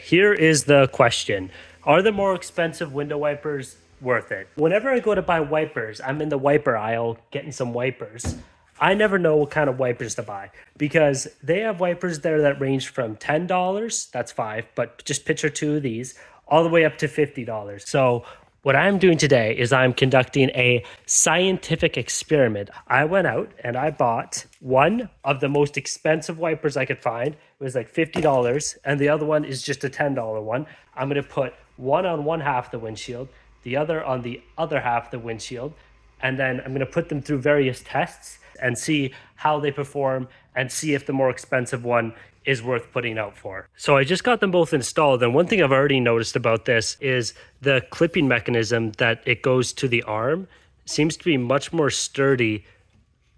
here is the question. Are the more expensive window wipers worth it? Whenever I go to buy wipers, I'm in the wiper aisle getting some wipers. I never know what kind of wipers to buy because they have wipers there that range from $10, that's five, but just picture two of these, all the way up to $50. So what I'm doing today is I'm conducting a scientific experiment. I went out and I bought one of the most expensive wipers I could find. It was like $50, and the other one is just a $10 one. I'm going to put one on one half the windshield, the other on the other half the windshield, and then I'm going to put them through various tests and see how they perform and see if the more expensive one is worth putting out for. So I just got them both installed, and one thing I've already noticed about this is the clipping mechanism that it goes to the arm seems to be much more sturdy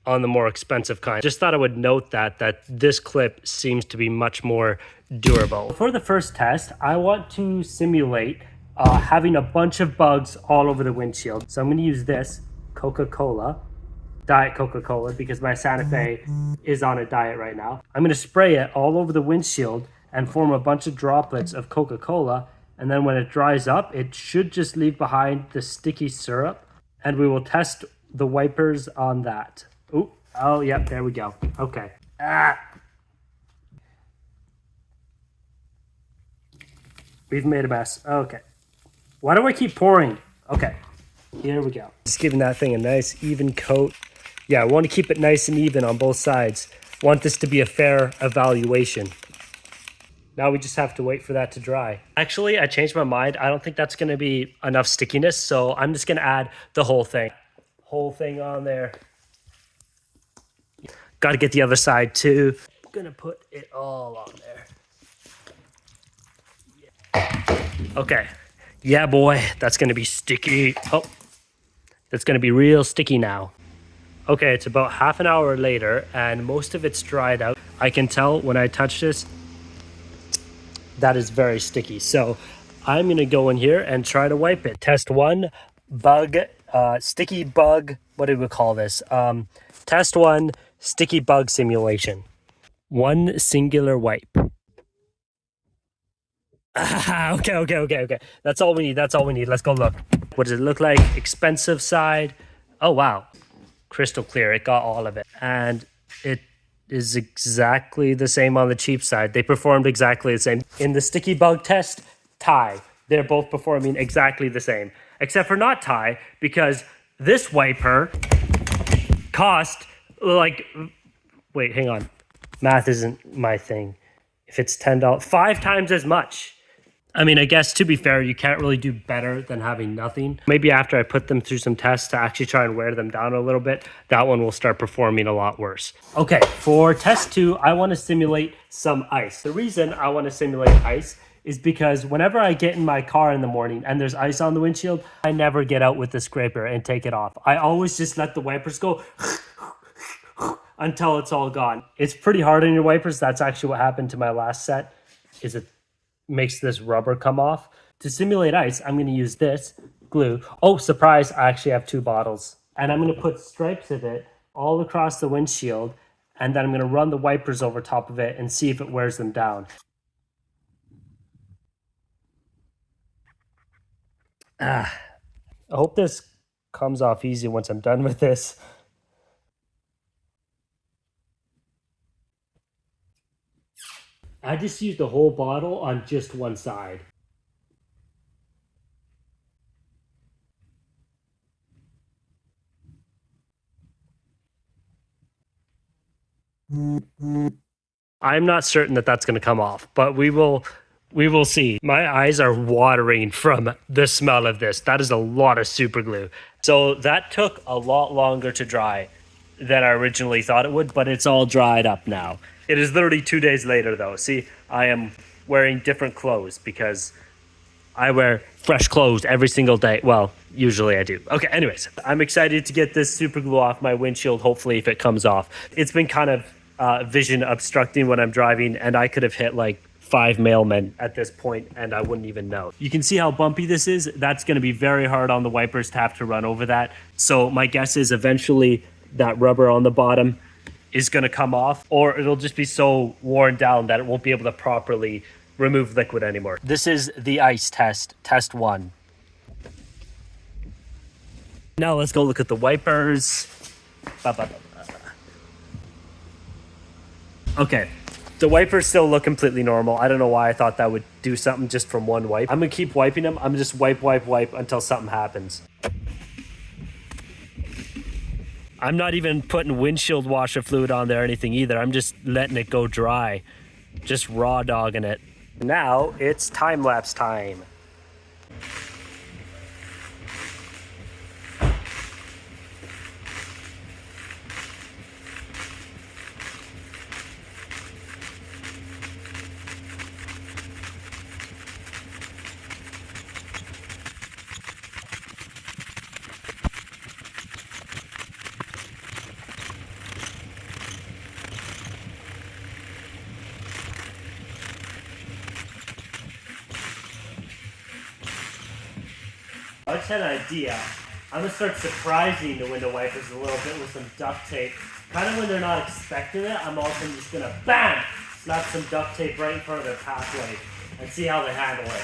on the more expensive kind. Just thought I would note that this clip seems to be much more durable. For the first test, I want to simulate having a bunch of bugs all over the windshield. So I'm going to use this Coca-Cola, Diet Coca-Cola, because my Santa Fe is on a diet right now. I'm going to spray it all over the windshield and form a bunch of droplets of Coca-Cola, and then when it dries up, it should just leave behind the sticky syrup, and we will test the wipers on that. Oh, yep, there we go. Okay. We've made a mess. Okay. Why do I keep pouring? Okay, here we go. Just giving that thing a nice even coat. Yeah, I want to keep it nice and even on both sides. Want this to be a fair evaluation. Now we just have to wait for that to dry. Actually, I changed my mind. I don't think that's going to be enough stickiness, so I'm just going to add the whole thing. Whole thing on there. Got to get the other side too. I'm going to put it all on there. Okay. Yeah, boy, that's going to be sticky. Oh, that's going to be real sticky now. Okay, it's about half an hour later, and most of it's dried out. I can tell when I touch this, that is very sticky. So I'm going to go in here and try to wipe it. Test one, bug, sticky bug, what do we call this? Test one, sticky bug simulation. One singular wipe. Okay. That's all we need. Let's go look. What does it look like? Expensive side. Oh, wow. Crystal clear. It got all of it. And it is exactly the same on the cheap side. They performed exactly the same. In the sticky bug test, tie. They're both performing exactly the same. Except for not tie, because this wiper cost like... Wait, hang on. Math isn't my thing. If it's $10, 5 times as much. I mean, I guess to be fair, you can't really do better than having nothing. Maybe after I put them through some tests to actually try and wear them down a little bit, that one will start performing a lot worse. Okay, for test 2, I want to simulate some ice. The reason I want to simulate ice is because whenever I get in my car in the morning and there's ice on the windshield, I never get out with the scraper and take it off. I always just let the wipers go until it's all gone. It's pretty hard on your wipers. That's actually what happened to my last set, is it makes this rubber come off. To simulate ice, I'm going to use this glue. Oh, surprise, I actually have 2 bottles. And I'm going to put stripes of it all across the windshield, and then I'm going to run the wipers over top of it and see if it wears them down. I hope this comes off easy once I'm done with this. I just used the whole bottle on just one side. I'm not certain that that's going to come off, but we will see. My eyes are watering from the smell of this. That is a lot of super glue. So that took a lot longer to dry than I originally thought it would, but it's all dried up now. It is literally 2 days later though. See, I am wearing different clothes because I wear fresh clothes every single day. Well, usually I do. Okay, anyways, I'm excited to get this super glue off my windshield, hopefully, if it comes off. It's been kind of vision obstructing when I'm driving, and I could have hit like 5 mailmen at this point and I wouldn't even know. You can see how bumpy this is. That's going to be very hard on the wipers to have to run over that. So my guess is eventually that rubber on the bottom is going to come off, or it'll just be so worn down that it won't be able to properly remove liquid anymore. This is the ice test, test 1. Now let's go look at the wipers. Okay, the wipers still look completely normal. I don't know why I thought that would do something just from one wipe. I'm gonna keep wiping them. I'm just wipe until something happens. I'm not even putting windshield washer fluid on there or anything either. I'm just letting it go dry. Just raw dogging it. Now it's time-lapse time. I just had an idea. I'm gonna start surprising the window wipers a little bit with some duct tape. Kind of when they're not expecting it, I'm also just gonna BAM! Slap some duct tape right in front of their pathway and see how they handle it.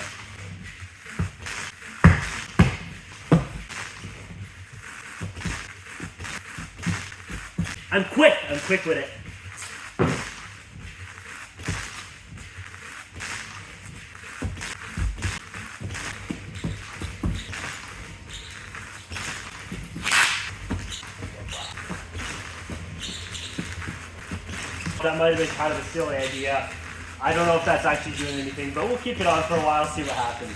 I'm quick with it. That might have been kind of a silly idea. I don't know if that's actually doing anything, but we'll keep it on for a while, see what happens.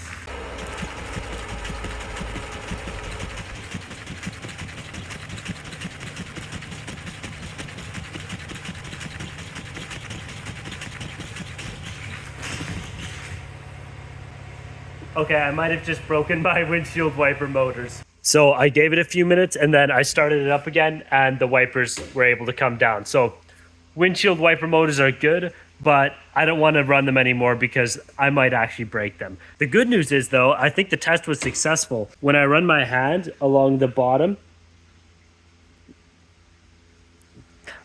Okay, I might have just broken my windshield wiper motors. So I gave it a few minutes and then I started it up again and the wipers were able to come down. So windshield wiper motors are good, but I don't want to run them anymore because I might actually break them. The good news is though, I think the test was successful. When I run my hand along the bottom,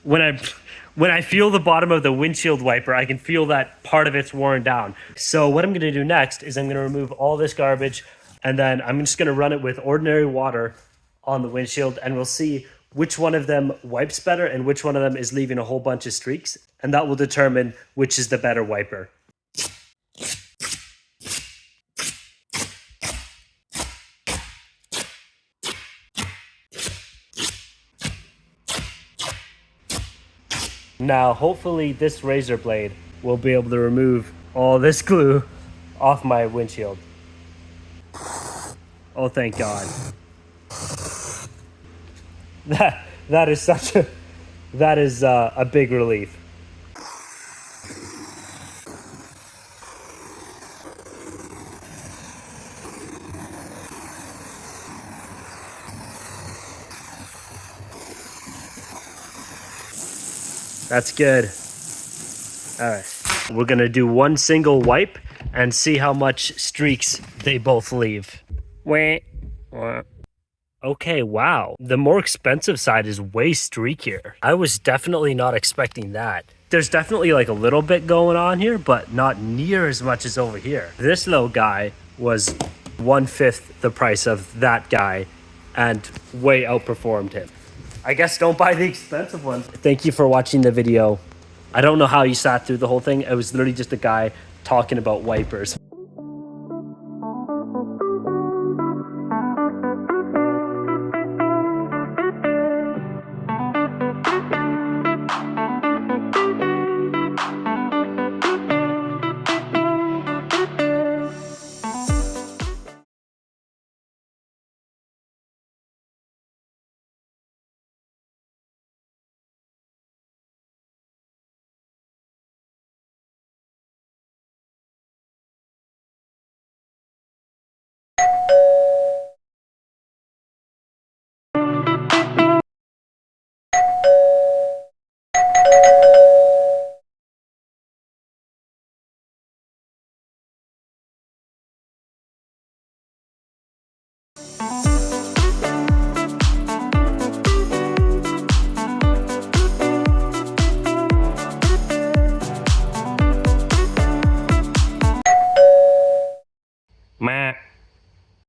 when I feel the bottom of the windshield wiper, I can feel that part of it's worn down. So what I'm gonna do next is I'm gonna remove all this garbage and then I'm just gonna run it with ordinary water on the windshield and we'll see which one of them wipes better and which one of them is leaving a whole bunch of streaks. And that will determine which is the better wiper. Now, hopefully this razor blade will be able to remove all this glue off my windshield. Oh, thank God. That is a big relief. That's good. All right. We're going to do one single wipe and see how much streaks they both leave. Okay, wow. The more expensive side is way streakier. I was definitely not expecting that. There's definitely like a little bit going on here, but not near as much as over here. This little guy was 1/5 the price of that guy and way outperformed him. I guess don't buy the expensive ones. Thank you for watching the video. I don't know how you sat through the whole thing. It was literally just a guy talking about wipers. Meh.